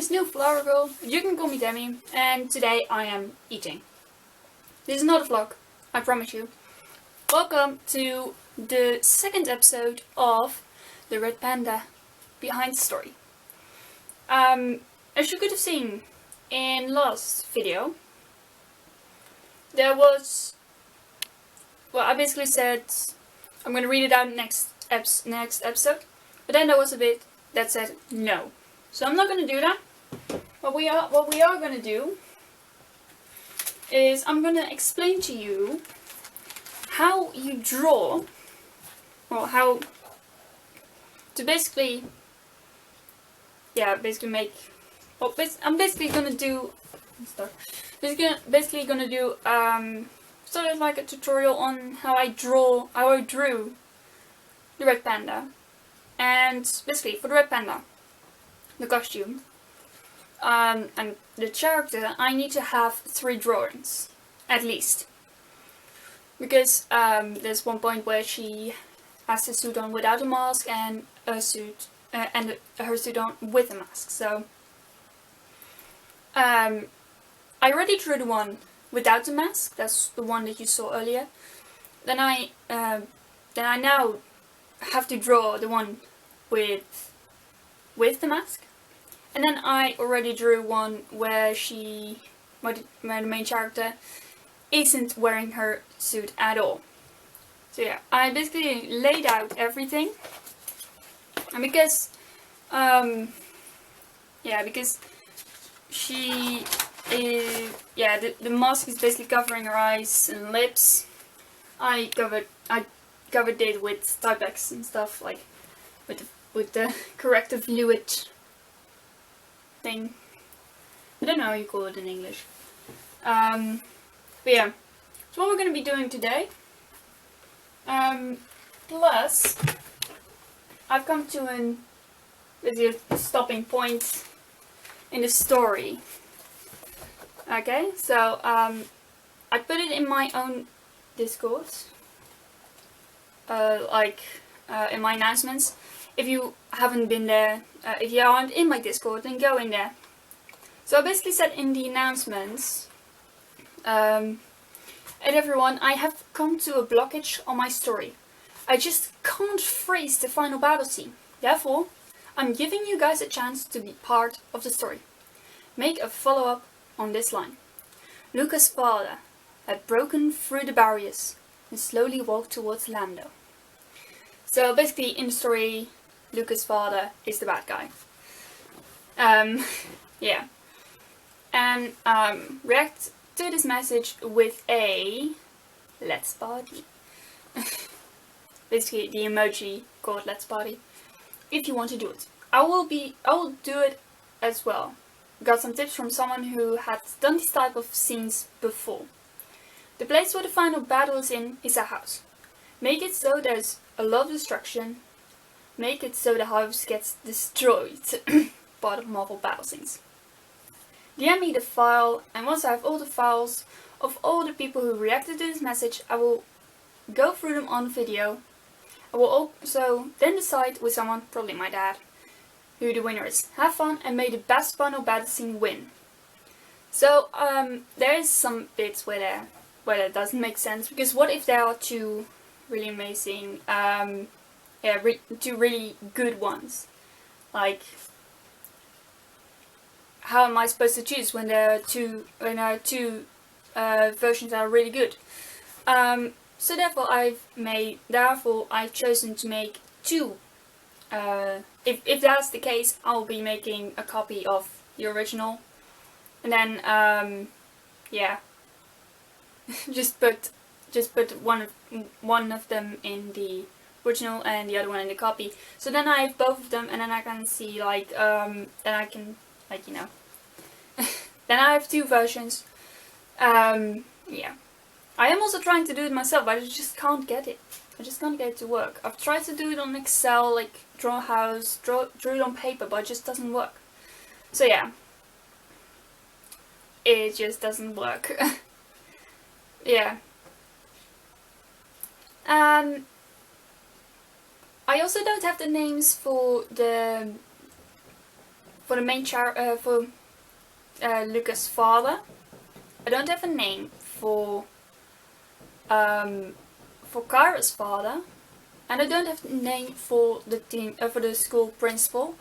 is NewFlowerGirl, you can call me Demi, and today I am eating. This is not a vlog, I promise you. Welcome to the second episode of the Red Panda behind the story. As you could have seen in last video, there was, well, I basically said I'm gonna read it out next episode, but then there was a bit that said no. So I'm not gonna do that. What we are gonna do is I'm gonna explain to you how you draw, well, how to basically make. Well, I'm basically gonna do sort of like a tutorial on how I drew the red panda, and basically for the red panda, the costume, and the character, I need to have 3 drawings, at least. Because there's one point where she has a suit on without a mask and her suit on with a mask. So I already drew the one without the mask. That's the one that you saw earlier. Then I now have to draw the one with the mask. And then I already drew one where the main character isn't wearing her suit at all. So yeah, I basically laid out everything. And because she is, the mask is basically covering her eyes and lips. I covered it with Typex and stuff, like with the corrective fluid thing. I don't know how you call it in English. But yeah, so what we're going to be doing today. Plus, I've come to a stopping point in the story. Okay, so I put it in my own Discord, in my announcements. If you haven't been there, if you aren't in my Discord, then go in there. So I basically said in the announcements, and everyone, I have come to a blockage on my story. I just can't phrase the final battle scene. Therefore, I'm giving you guys a chance to be part of the story. Make a follow-up on this line. Luca's father had broken through the barriers and slowly walked towards Lando. So basically in the story, Luca's father is the bad guy. Yeah. And react to this message with a let's party. Basically the emoji called let's party. If you want to do it. I will do it as well. Got some tips from someone who has done this type of scenes before. The place where the final battle is in is a house. Make it so there's a lot of destruction. Make it so the house gets destroyed. Part of Marvel battle scenes. DM me the file, and once I have all the files of all the people who reacted to this message, I will go through them on video. I will also then decide with someone, probably my dad, who the winner is. Have fun and may the best final battle scene win. So there is some bits where that doesn't make sense, because what if there are 2 really amazing, 2 really good ones? Like, how am I supposed to choose when there are two versions that are really good? So therefore I've chosen to make 2. If that's the case, I'll be making a copy of the original, and then just put one of them in the original and the other one in the copy. So then I have both of them, and then I can see then I can then I have 2 versions. Yeah. I am also trying to do it myself, but I just can't get it. I just can't get it to work. I've tried to do it on Excel, like draw a house, drew it on paper, but it just doesn't work. So yeah. It just doesn't work. Yeah. I also don't have the names for for the main for Luca's father, I don't have a name for Kyra's father, and I don't have a name for the team for the school principal.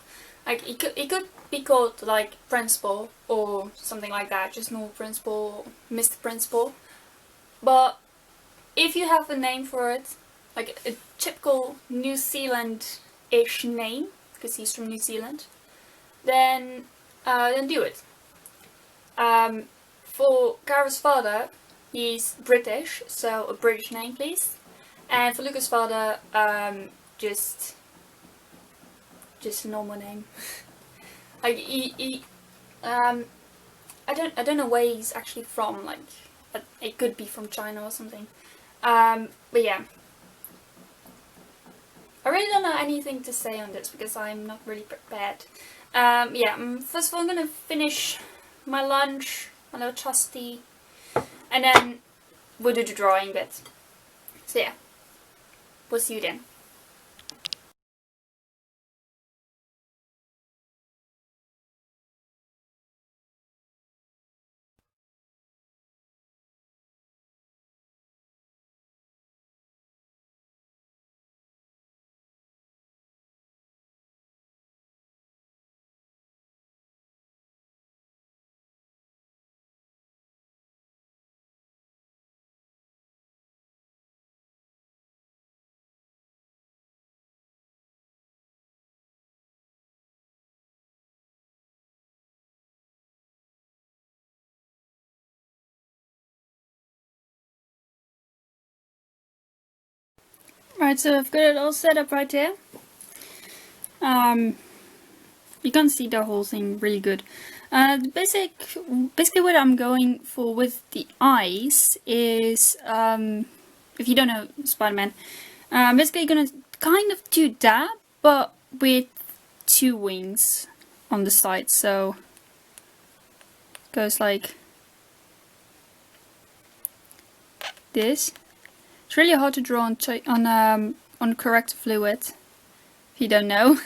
Like it could be called like principal or something like that, just normal principal, Mr. Principal. But if you have a name for it, like a typical New Zealand-ish name, because he's from New Zealand, then do it. For Kyra's father, he's British, so a British name, please. And for Luca's father, just a normal name. Like I don't know where he's actually from. Like it could be from China or something. But yeah, I really don't know anything to say on this because I'm not really prepared. First of all, I'm gonna finish my lunch, my little toasty, and then we'll do the drawing bit. So yeah, we'll see you then. Right, so I've got it all set up right here. You can't see the whole thing really good. Basically what I'm going for with the eyes is, if you don't know Spider-Man, basically gonna kind of do that, but with 2 wings on the side, so it goes like this. It's really hard to draw on correct fluid, if you don't know.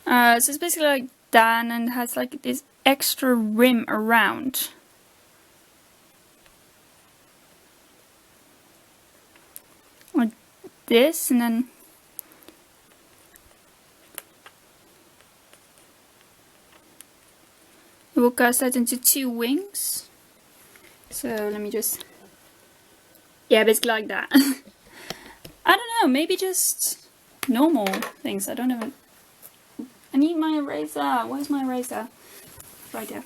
So it's basically like that, and it has like this extra rim around. Like this, and then it will cast that into 2 wings. So let me just... yeah, basically like that. I don't know, maybe just normal things. I don't even... I need my eraser. Where's my eraser? Right there.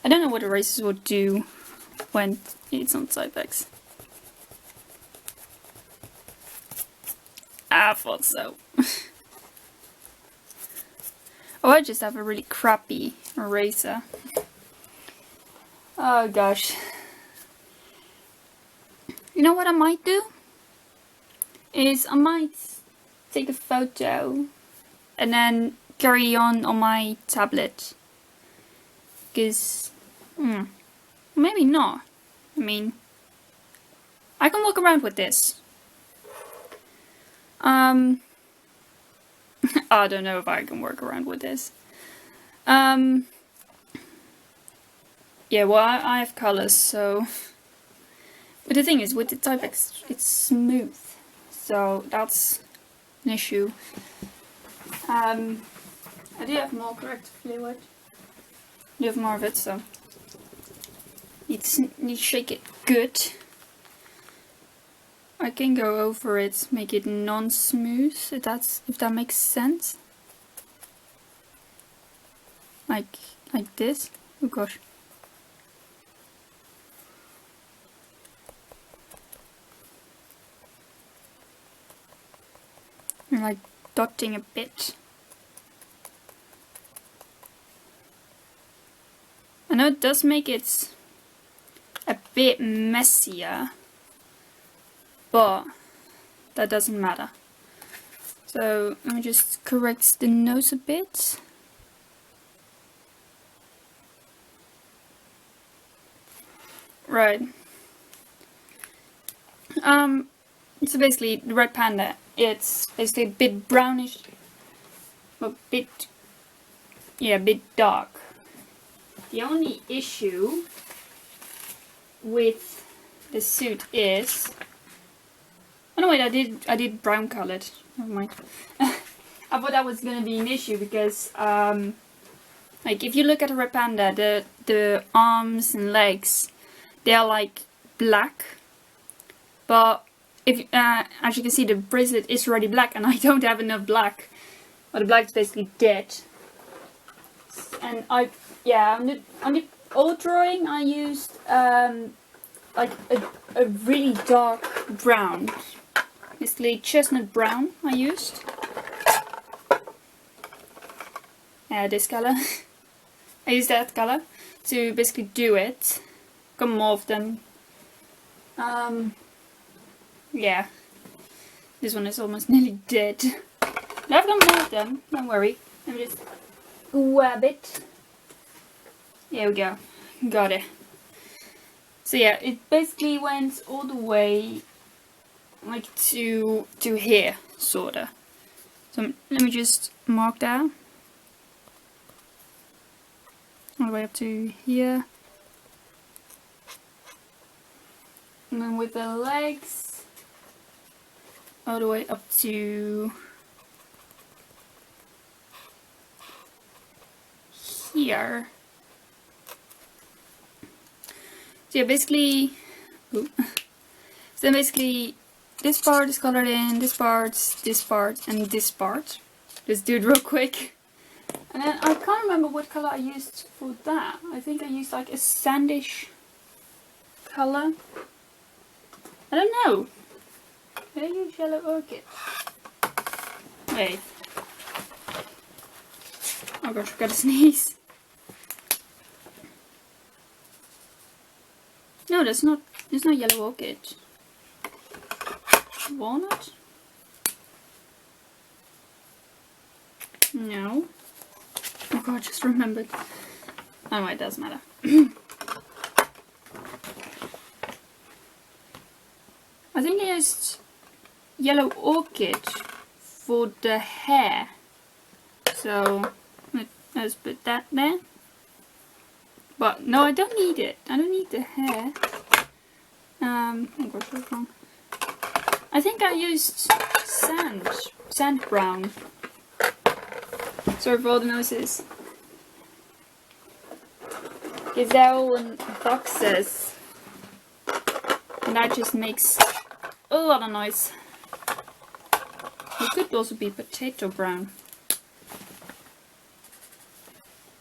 I don't know what erasers will do when it's on Cybex. I thought so. Oh, I just have a really crappy eraser. Oh gosh. You know what I might do? Is I might take a photo and then carry on my tablet. Because, maybe not. I mean, I can walk around with this. I don't know if I can work around with this. Yeah, well, I have colors, so... But the thing is, with the Typex, it's smooth. So, that's an issue. I do have more corrective fluid. I do have more of it, so... Need to shake it good. I can go over it, make it non-smooth, if that makes sense. Like this. Oh gosh. And like dotting a bit. I know it does make it a bit messier, but that doesn't matter. So let me just correct the nose a bit. Right. So basically the red panda, it's basically a bit brownish a bit dark. The only issue with the suit is, oh no wait, I did brown colored. Never mind. I thought that was gonna be an issue because like if you look at a red panda, the arms and legs, they are like black, but if as you can see, the bracelet is already black, and I don't have enough black. But the black is basically dead. And on the old drawing I used like a really dark brown, basically chestnut brown I used. This color. I used that color to basically do it. Got more of them. Yeah, this one is almost nearly dead. But I've got more of them, don't worry. Let me just grab it. There we go, got it. So yeah, it basically went all the way like to here, sorta. So let me just mark that. All the way up to here. And then with the legs, all the way up to here. So yeah, basically, so basically this part is colored in, this part, and this part. Just do it real quick. And then I can't remember what color I used for that. I think I used like a sandish color. I don't know. Did I use yellow orchid? Wait. Oh gosh, I gotta sneeze. No, that's not. It's not yellow orchid. Walnut? No. Oh god, I just remembered. Oh, it doesn't matter. I think I used yellow orchid for the hair. So let's put that there. But no, I don't need it. I don't need the hair. Oh gosh, what's wrong? I think I used sand brown. Sorry for all the noises. Because they're all in boxes. And that just makes a lot of noise. It could also be potato brown.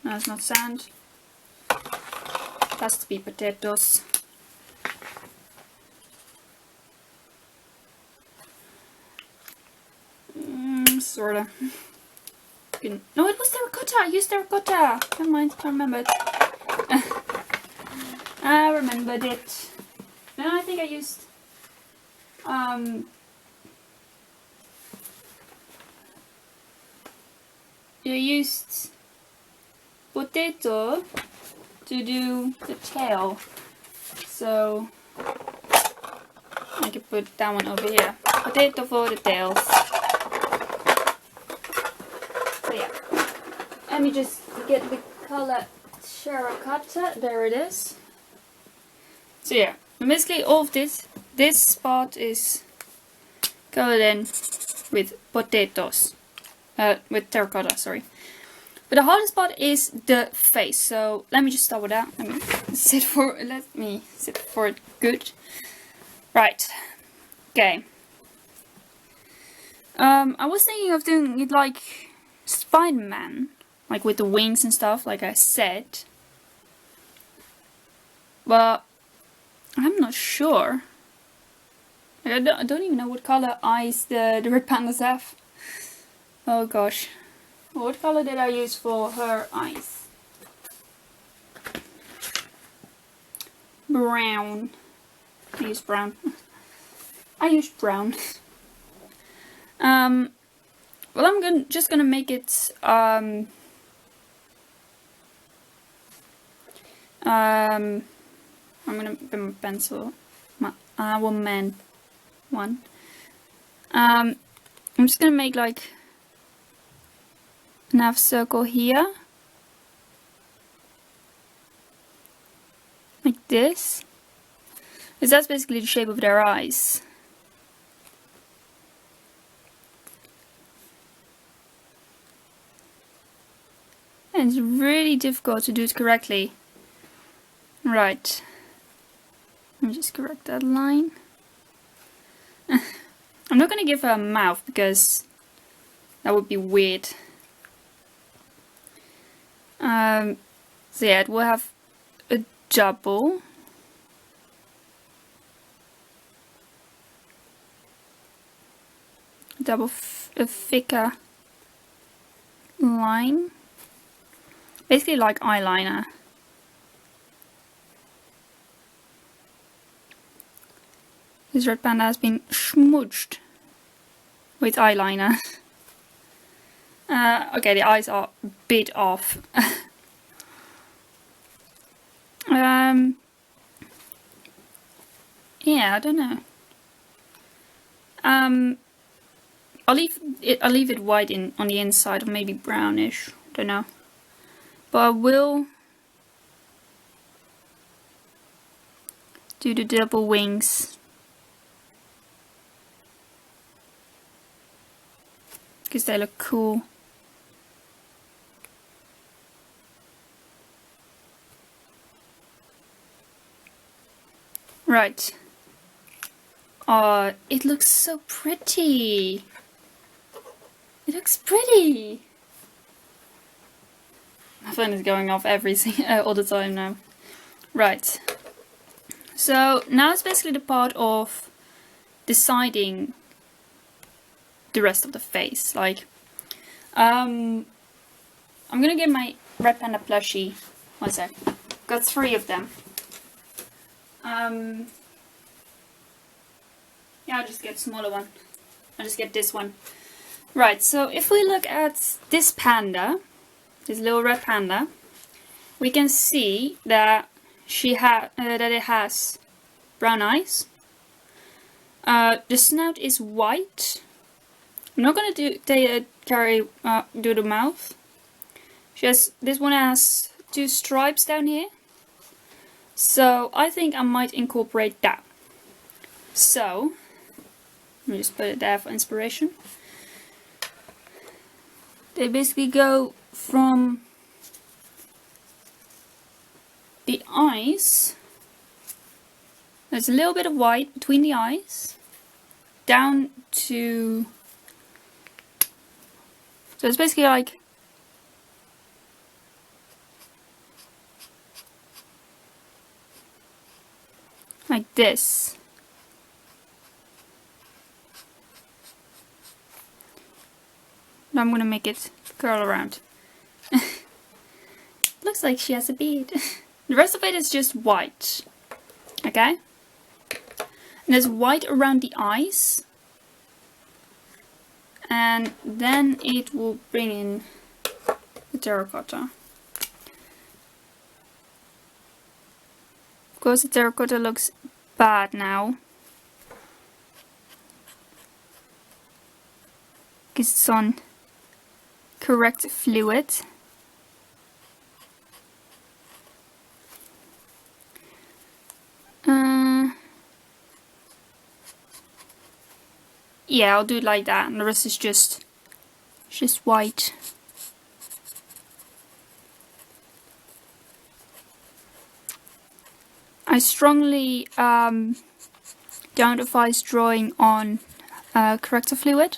No, it's not sand. It has to be potatoes. Sorta. No, it was terracotta. I used terracotta. Never mind. I remembered. I remembered it. No, I think I used you used potato to do the tail. So I can put that one over here. Potato for the tails. So yeah. Let me just get the color Terracotta. There it is. So yeah, basically all of this part is colored in with potatoes. With terracotta, sorry. But the hardest part is the face. So let me just start with that. Let me sit for it good. Right. Okay. I was thinking of doing it like Spider-Man, like with the wings and stuff, like I said. But I'm not sure. I don't even know what color eyes the red pandas have. Oh gosh. What color did I use for her eyes? Brown. I used brown. I used brown. Well, I'm just gonna make it I'm gonna put my pencil, my man one. I'm just gonna make like and have a circle here. Like this. Because that's basically the shape of their eyes. And it's really difficult to do it correctly. Right. Let me just correct that line. I'm not going to give her a mouth because that would be weird. So yeah, it will have a double. A thicker line. Basically like eyeliner. This red panda has been smudged with eyeliner. Okay, the eyes are a bit off. Yeah, I don't know. I'll leave it white on the inside, or maybe brownish. Don't know. But I will do the double wings because they look cool. Right. Oh, it looks so pretty. It looks pretty. My phone is going off all the time now. Right. So now it's basically the part of deciding the rest of the face. Like, I'm gonna get my red panda plushie. One sec. Got 3 of them. Yeah, I'll just get a smaller one. I'll just get this one. Right, so if we look at this panda, this little red panda, we can see that that it has brown eyes. The snout is white. I'm not gonna do the mouth. This one has 2 stripes down here. So I think I might incorporate that. So let me just put it there for inspiration. They basically go from the eyes. There's a little bit of white between the eyes, down to, so it's basically like this. Now I'm gonna make it curl around. Looks like she has a beard. The rest of it is just white. Okay? And there's white around the eyes. And then it will bring in the terracotta. Of course the terracotta looks bad now. Because it's on correct fluid. Yeah, I'll do it like that, and the rest is just white. I strongly don't advise drawing on corrector fluid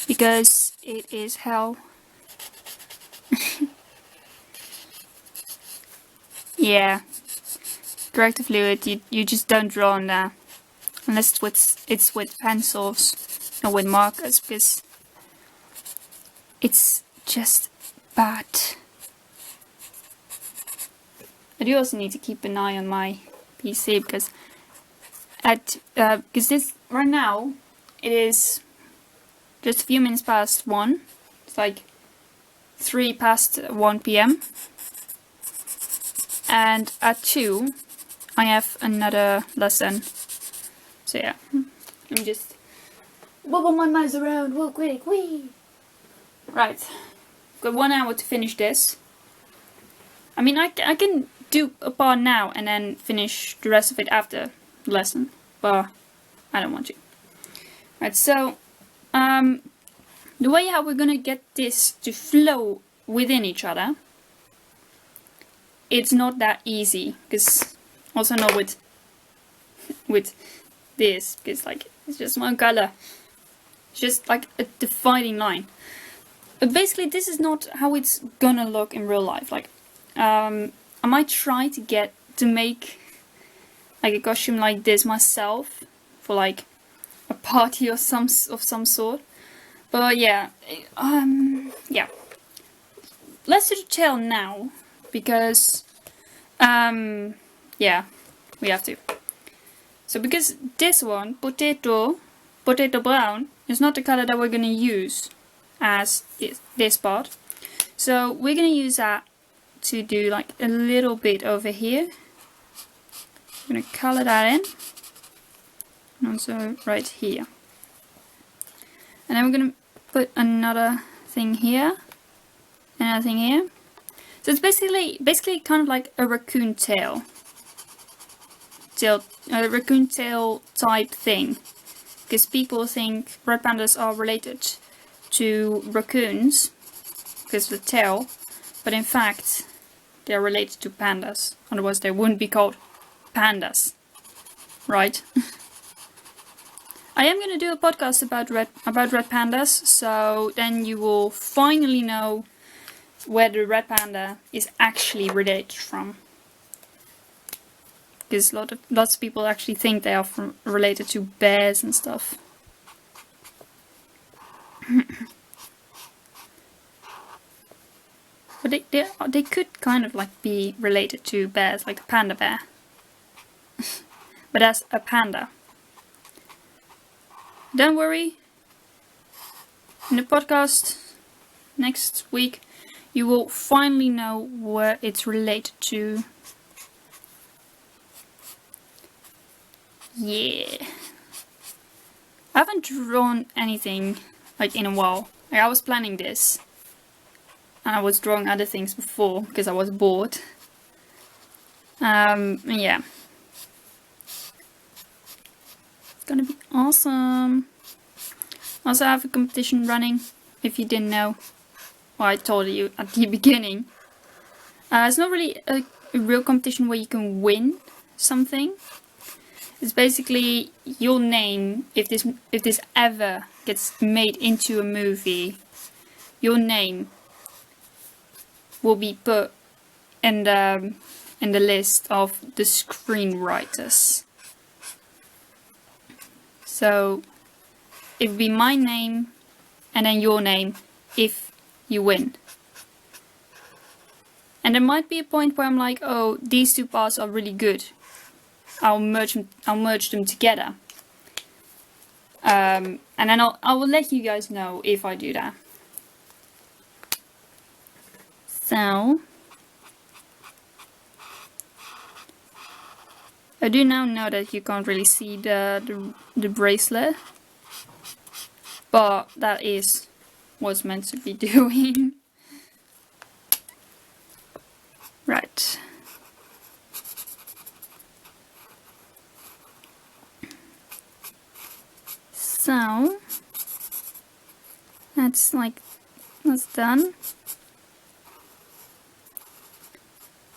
because it is hell. Yeah, corrector fluid, you just don't draw on there unless it's with pencils or with markers, because it's just bad. I do also need to keep an eye on my PC because this right now it is just a few minutes past 1. It's like 3 past 1 PM, and at 2 I have another lesson. So yeah, let me just wobble my mouse around real quick. Whee! Right, got 1 hour to finish this. I mean, I can do a part now and then finish the rest of it after the lesson, but I don't want to. Right, so the way how we're gonna get this to flow within each other, it's not that easy, because also not with this, because like it's just one color. It's just like a dividing line. But basically this is not how it's gonna look in real life. Like I might try to make like a costume like this myself for like a party or some sort. But yeah, yeah. Let's do the tail now, because yeah, we have to. So because this one, potato brown, is not the color that we're gonna use as this part. So we're gonna use that to do like a little bit over here. I'm gonna color that in. And also right here. And then we're gonna put another thing here. Another thing here. So it's basically kind of like a raccoon tail. A raccoon tail type thing. Because people think red pandas are related to raccoons because of the tail, but in fact they are related to pandas. Otherwise they wouldn't be called pandas, right? I am going to do a podcast about red pandas, so then you will finally know where the red panda is actually related from. Because lots of people actually think they are related to bears and stuff. But they could kind of like be related to bears, like the panda bear. But that's a panda. Don't worry. In the podcast next week, you will finally know where it's related to. Yeah. I haven't drawn anything like in a while. Like, I was planning this. And I was drawing other things before because I was bored. Yeah. It's gonna be awesome. Also, I have a competition running, if you didn't know. Well, I told you at the beginning. It's not really a real competition where you can win something. It's basically your name. If this ever gets made into a movie, your name will be put in the list of the screenwriters. So it would be my name and then your name if you win. And there might be a point where I'm like, oh, these two parts are really good. I'll merge them together. And then I will let you guys know if I do that. So I do now know that you can't really see the bracelet, but that is what's meant to be doing. Right. So that's done.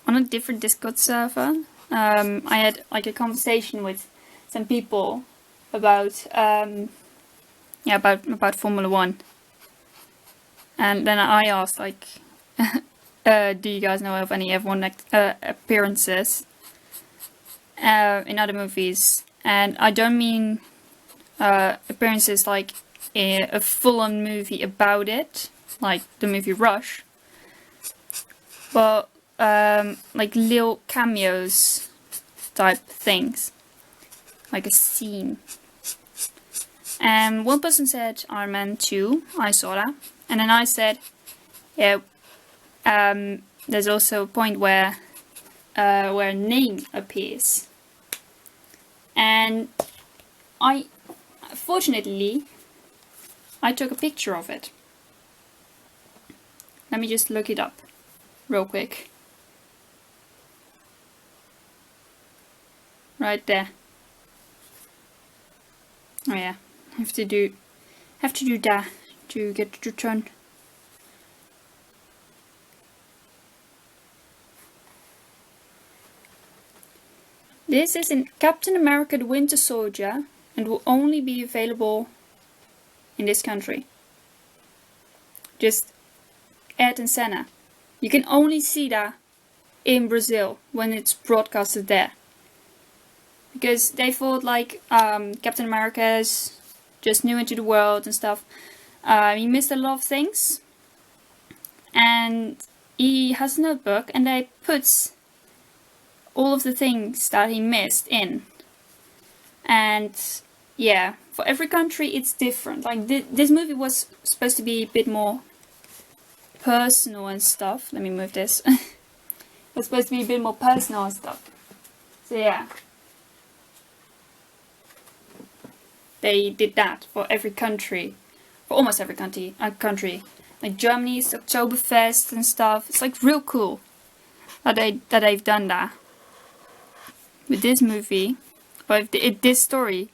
On a different Discord server, I had like a conversation with some people about about Formula 1, and then I asked like, do you guys know of any F1 appearances in other movies? And I don't mean appearances like a full-on movie about it, like the movie Rush, but like little cameos type things, like a scene. And one person said Iron Man 2, I saw that, and then I said, yeah, there's also a point where a name appears, and fortunately I took a picture of it. Let me just look it up real quick. Right there. Oh yeah, have to do that to get the turn. This is in Captain America the Winter Soldier and will only be available in this country. Just Ed and Senna. You can only see that in Brazil when it's broadcasted there. Because they thought like Captain America's just new into the world and stuff. He missed a lot of things. And he has a notebook and they put all of the things that he missed in. And yeah, for every country it's different. Like this movie was supposed to be a bit more personal and stuff. Let me move this. It's supposed to be a bit more personal and stuff. So yeah. They did that for every country. For almost every country. Like Germany's Oktoberfest and stuff. It's like real cool that they've done that. With this movie, or if this story,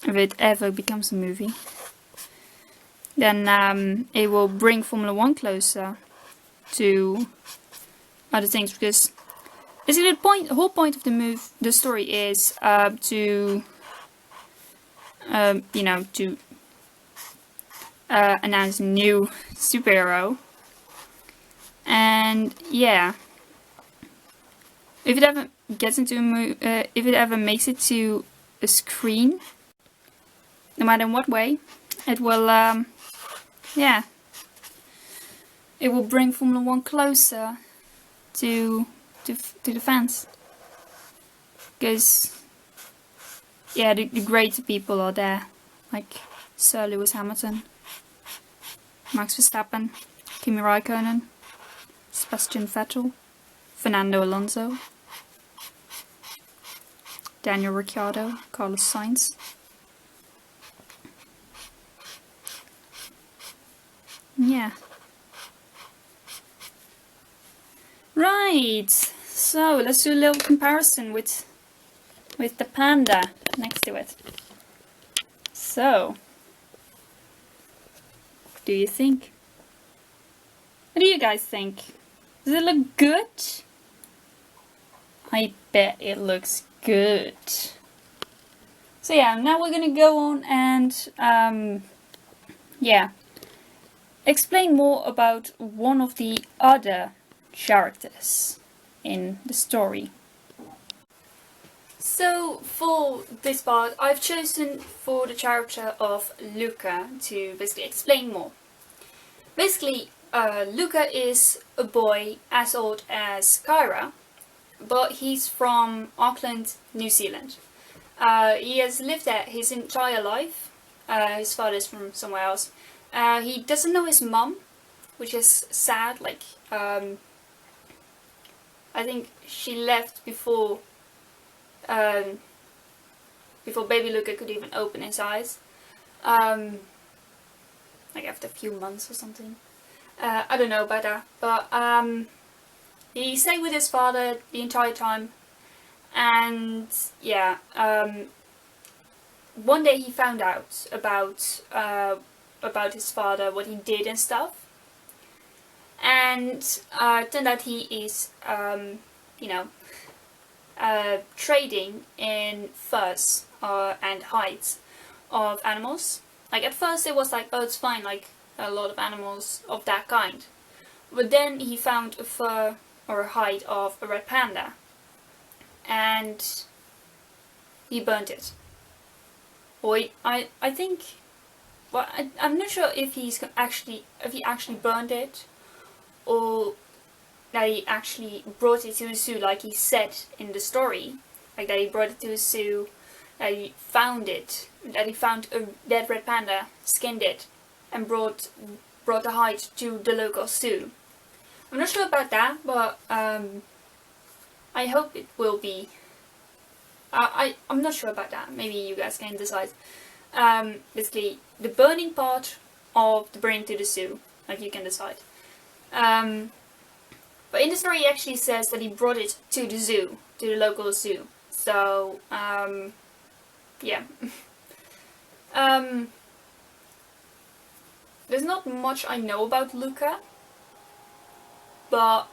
if it ever becomes a movie, then it will bring Formula 1 closer to other things, because basically the whole point of the story is to announce a new superhero, and yeah. If it ever gets into if it ever makes it to a screen, no matter in what way, it will, yeah, it will bring Formula 1 closer to the fans. Because, yeah, the great people are there, like Sir Lewis Hamilton, Max Verstappen, Kimi Raikkonen, Sebastian Vettel, Fernando Alonso, Daniel Ricciardo, Carlos Sainz. Yeah. Right. So let's do a little comparison with the Panda next to it. So, what do you think? What do you guys think? Does it look good? I bet it looks good. So yeah, now we're gonna go on and yeah, explain more about one of the other characters in the story. So for this part, I've chosen for the character of Luca to basically explain more. Basically, Luca is a boy as old as Kyra, but he's from Auckland, New Zealand. He has lived there his entire life. His father's from somewhere else. He doesn't know his mum, which is sad. Like, I think she left before baby Luca could even open his eyes. Like after a few months or something. I don't know about that, but he stayed with his father the entire time, and yeah, one day he found out about his father, what he did and stuff, and turned out he is trading in furs and hides of animals. Like at first it was like, oh, it's fine, like a lot of animals of that kind. But then he found a fur or a hide of a red panda, and he burnt it. Or I think, well, I'm not sure if he actually burned it, or that he actually brought it to a zoo, like he said in the story, like that he brought it to a zoo, that he found it, that he found a dead red panda, skinned it, and brought the hide to the local zoo. I'm not sure about that, but I hope it will be. I'm not sure about that. Maybe you guys can decide. Basically, the burning part of the bring to the zoo, like you can decide. But in the story, he actually says that he brought it to the zoo, to the local zoo. So, yeah. There's not much I know about Luca, but,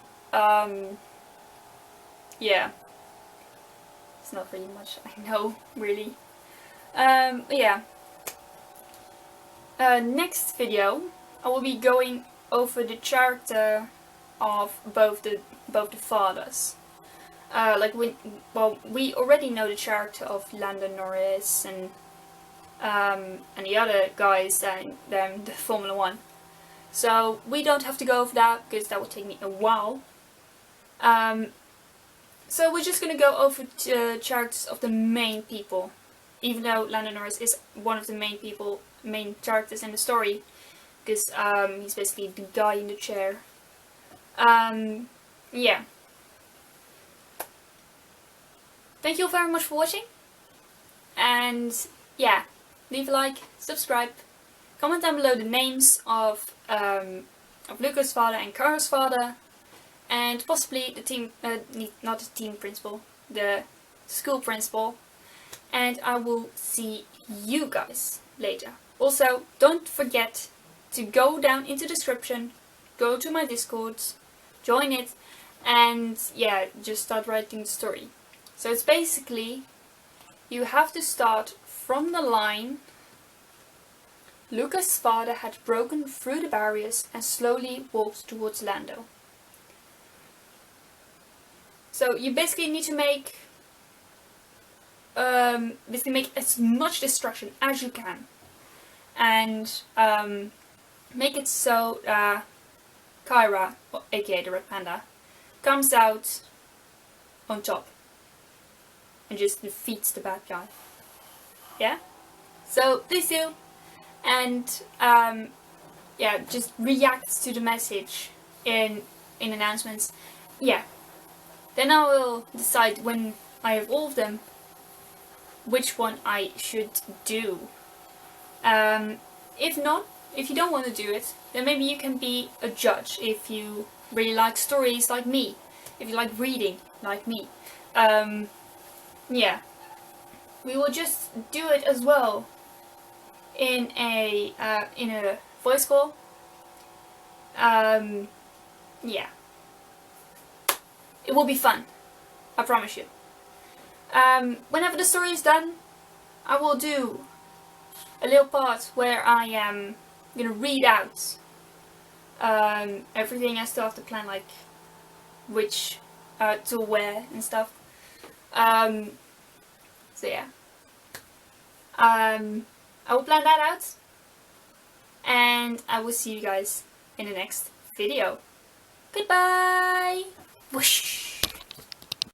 yeah. It's not really much I know, really. Yeah. Next video, I will be going over the character of both the fathers. We already know the character of Lando Norris and the other guys in the Formula 1. So we don't have to go over that because that will take me a while. So we're just gonna go over the characters of the main people, even though Lando Norris is one of the main characters in the story, because he's basically the guy in the chair. Yeah. Thank you very much for watching, and yeah, leave a like, subscribe, comment down below the names of Luca's father and Kyra's father, and possibly the team, not the team principal, the school principal, and I will see you guys later. Also, don't forget to go down into the description, go to my Discord, join it, and yeah, just start writing the story. So it's basically, you have to start from the line, Luca's father had broken through the barriers and slowly walked towards Lando. So you basically need to make as much destruction as you can, and make it so Kyra, aka the Red Panda, comes out on top and just defeats the bad guy. Yeah? So please do, and yeah, just react to the message in announcements. Yeah. Then I will decide when I have all of them which one I should do. If not, if you don't want to do it, then maybe you can be a judge if you really like stories like me, if you like reading like me. Yeah, we will just do it as well in a voice call. Yeah, it will be fun, I promise you. Whenever the story is done, I will do a little part where I am gonna read out everything. I still have to plan, like which to wear and stuff. So yeah, I will plan that out, and I will see you guys in the next video. Goodbye! Whoosh!